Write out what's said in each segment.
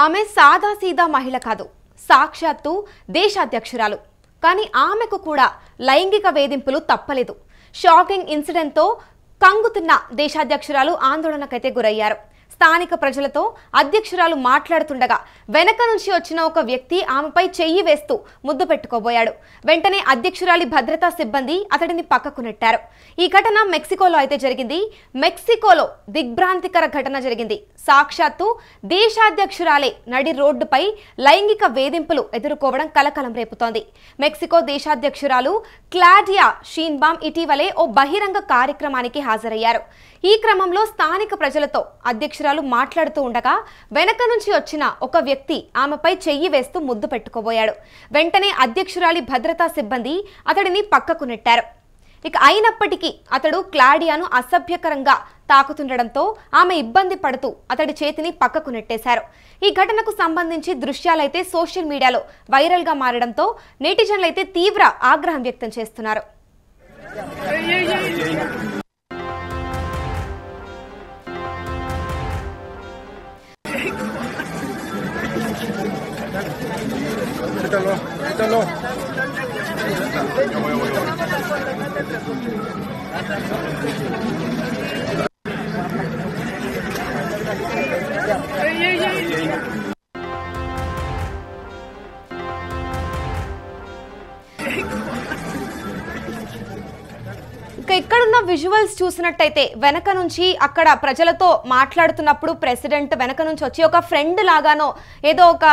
ఆమె సాదా సీదా మహిళ కాదు, సాక్షాత్తు దేశాధ్యక్షురాలు. కానీ ఆమెకు కూడా లైంగిక వేధింపులు తప్పలేదు. షాకింగ్ ఇన్సిడెంట్తో కంగుతున్న దేశాధ్యక్షురాలు ఆందోళనకైతే గురయ్యారు. స్థానిక ప్రజలతో అధ్యక్షురాలు మాట్లాడుతుండగా వెనక నుంచి వచ్చిన ఒక వ్యక్తి ఆమెపై చెయ్యి వేస్తూ ముద్దు పెట్టుకోబోయాడు. వెంటనే అధ్యక్షురాలి భద్రతా సిబ్బంది అతడిని పక్కకు నెట్టారు. ఈ ఘటన మెక్సికోలో అయితే జరిగింది. మెక్సికోలో దిగ్భ్రాంతికర ఘటన జరిగింది. సాక్షాత్తు దేశాధ్యక్షురాలే నడి రోడ్డుపై లైంగిక వేధింపులు ఎదుర్కోవడం కలకలం రేపుతోంది. మెక్సికో దేశాధ్యక్షురాలు క్లాడియా షీన్బామ్ ఇటీవలే ఓ బహిరంగ కార్యక్రమానికి హాజరయ్యారు. ఈ క్రమంలో స్థానిక ప్రజలతో అధ్యక్షురాలు మాట్లాడుతూ ఉండగా వెనక నుంచి వచ్చిన ఒక వ్యక్తి ఆమెపై చెయ్యి వేస్తూ ముద్దు పెట్టుకోబోయాడు. వెంటనే అధ్యక్షురాలి భద్రతా సిబ్బంది అతడిని పక్కకు నెట్టారు. అయినప్పటికీ అతడు క్లాడియాను అసభ్యకరంగా తాకుతుండడంతో ఆమె ఇబ్బంది పడుతూ అతడి చేతిని పక్కకు నెట్టేశారు. ఈ ఘటనకు సంబంధించి దృశ్యాలైతే సోషల్ మీడియాలో వైరల్గా మారడంతో నెటిజన్లైతే తీవ్ర ఆగ్రహం వ్యక్తం చేస్తున్నారు. ఇక్కడున్న విజువల్స్ చూసినట్టయితే వెనక నుంచి అక్కడ ప్రజలతో మాట్లాడుతున్నప్పుడు ప్రెసిడెంట్ వెనక నుంచి వచ్చి ఒక ఫ్రెండ్ లాగానో ఏదో ఒక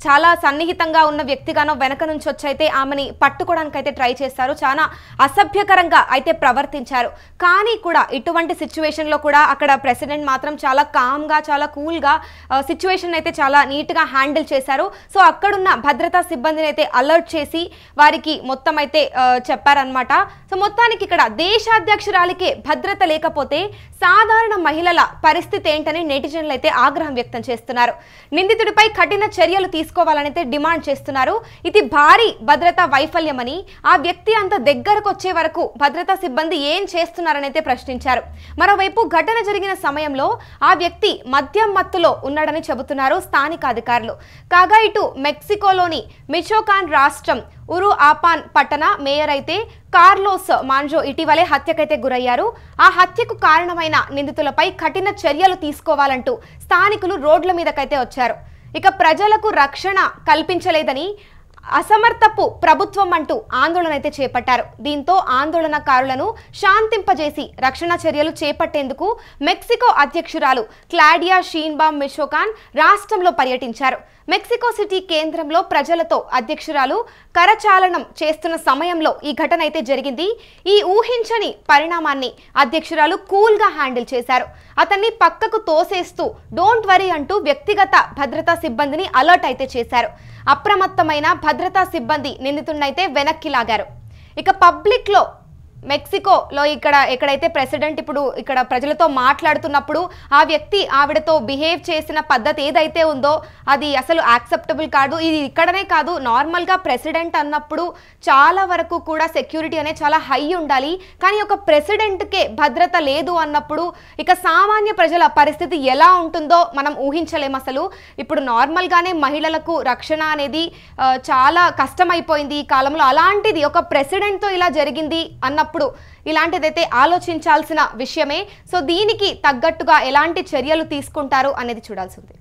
చాలా సన్నిహితంగా ఉన్న వ్యక్తిగానో వెనక నుంచి వచ్చి అయితే ఆమెని పట్టుకోవడానికి అయితే ట్రై చేశారు. చాలా అసభ్యకరంగా అయితే ప్రవర్తించారు. కానీ కూడా ఇటువంటి సిచ్యువేషన్లో కూడా అక్కడ ప్రెసిడెంట్ మాత్రం చాలా కామ్గా చాలా కూల్గా సిచ్యువేషన్ అయితే చాలా నీట్గా హ్యాండిల్ చేశారు. సో అక్కడున్న భద్రతా సిబ్బందిని అయితే అలర్ట్ చేసి వారికి మొత్తం అయితే చెప్పారనమాట. సో మొత్తానికి ఇక్కడ దేశాధ్యక్షురాలికే భద్రత లేకపోతే సాధారణ మహిళల పరిస్థితి ఏంటని నెటిజన్లు అయితే ఆగ్రహం వ్యక్తం చేస్తున్నారు. నిందితుడిపై కఠిన చర్యలు తీసుకోవాలనైతే డిమాండ్ చేస్తున్నారు. ఇది భారీ భద్రతా వైఫల్యమని, ఆ వ్యక్తి అంత దగ్గరకు వచ్చే వరకు భద్రతా సిబ్బంది ఏం చేస్తున్నారనైతే ప్రశ్నించారు. మరోవైపు ఘటన జరిగిన సమయంలో ఆ వ్యక్తి మద్యం మత్తులో ఉన్నాడని చెబుతున్నారు స్థానిక అధికారులు. కాగా ఇటు మెక్సికోలోని మిచోకాన్ రాష్ట్రం ఉరు ఆపాన్ పట్టణ మేయర్ అయితే కార్లోస్ మాంజో ఇటీవలే హత్యకైతే గురయ్యారు. ఆ హత్యకు కారణమైన నిందితులపై కఠిన చర్యలు తీసుకోవాలంటూ స్థానికులు రోడ్ల మీదకైతే వచ్చారు. ప్రజలకు రక్షణ కల్పించలేదని అసమర్థపు ప్రభుత్వం అంటూ ఆందోళన అయితే చేపట్టారు. దీంతో ఆందోళనకారులను శాంతింపజేసి రక్షణ చర్యలు చేపట్టేందుకు మెక్సికో అధ్యక్షురాలు క్లాడియా షీన్బామ్ మిచోకాన్ రాష్ట్రంలో పర్యటించారు. మెక్సికో సిటీ కేంద్రంలో ప్రజలతో అధ్యక్షురాలు కరచాలనం చేస్తున్న సమయంలో ఈ ఘటన అయితే జరిగింది. ఈ ఊహించని పరిణామాన్ని అధ్యక్షురాలు కూల్గా హ్యాండిల్ చేశారు. అతన్ని పక్కకు తోసేస్తూ డోంట్ వరీ అంటూ వ్యక్తిగత భద్రతా సిబ్బందిని అలర్ట్ అయితే చేశారు. అప్రమత్తమైన భద్రతా సిబ్బంది నిందితుడినైతే వెనక్కి లాగారు. పబ్లిక్ లో మెక్సికోలో ఎక్కడైతే ప్రెసిడెంట్ ఇప్పుడు ఇక్కడ ప్రజలతో మాట్లాడుతున్నప్పుడు ఆ వ్యక్తి ఆవిడతో బిహేవ్ చేసిన పద్ధతి ఏదైతే ఉందో అది అసలు యాక్సెప్టబుల్ కాదు. ఇది ఇక్కడనే కాదు, నార్మల్గా ప్రెసిడెంట్ అన్నప్పుడు చాలా వరకు కూడా సెక్యూరిటీ అనేది చాలా హై ఉండాలి. కానీ ఒక ప్రెసిడెంట్కే భద్రత లేదు అన్నప్పుడు సామాన్య ప్రజల పరిస్థితి ఎలా ఉంటుందో మనం ఊహించలేం. అసలు ఇప్పుడు నార్మల్గానే మహిళలకు రక్షణ అనేది చాలా కష్టమైపోయింది ఈ కాలంలో. అలాంటిది ఒక ప్రెసిడెంట్తో ఇలా జరిగింది అన్నప్పుడు ఇలాంటిదైతే ఆలోచించాల్సిన విషయమే. సో దీనికి తగ్గట్టుగా ఎలాంటి చర్యలు తీసుకుంటారు అనేది చూడాల్సి ఉంది.